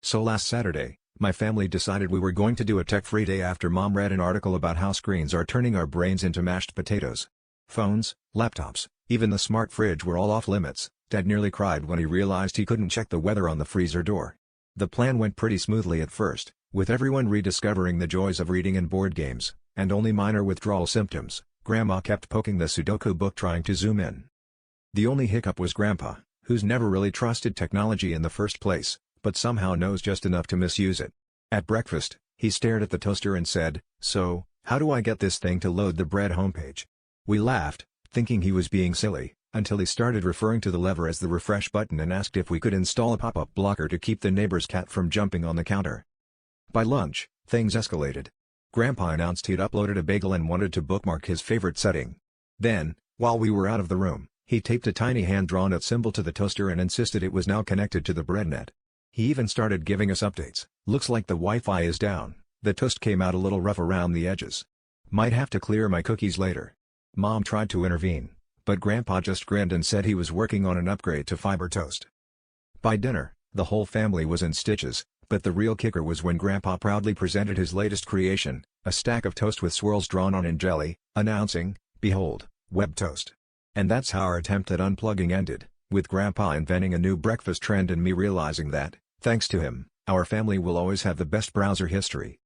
So last Saturday, my family decided we were going to do a tech-free day after Mom read an article about how screens are turning our brains into mashed potatoes. Phones, laptops, even the smart fridge were all off limits. Dad nearly cried when he realized he couldn't check the weather on the freezer door. The plan went pretty smoothly at first, with everyone rediscovering the joys of reading and board games, and only minor withdrawal symptoms. Grandma kept poking the Sudoku book trying to zoom in. The only hiccup was Grandpa, who's never really trusted technology in the first place, but somehow knows just enough to misuse it. At breakfast, he stared at the toaster and said, "So, how do I get this thing to load the bread homepage?" We laughed, thinking he was being silly, until he started referring to the lever as the refresh button and asked if we could install a pop-up blocker to keep the neighbor's cat from jumping on the counter. By lunch, things escalated. Grandpa announced he'd uploaded a bagel and wanted to bookmark his favorite setting. Then, while we were out of the room, he taped a tiny hand-drawn-out symbol to the toaster and insisted it was now connected to the breadnet. He even started giving us updates. "Looks like the Wi-Fi is down. The toast came out a little rough around the edges. Might have to clear my cookies later." Mom tried to intervene, but Grandpa just grinned and said he was working on an upgrade to fiber toast. By dinner, the whole family was in stitches, but the real kicker was when Grandpa proudly presented his latest creation, a stack of toast with swirls drawn on in jelly, announcing, "Behold, web toast." And that's how our attempt at unplugging ended, with Grandpa inventing a new breakfast trend and me realizing that, thanks to him, our family will always have the best browser history.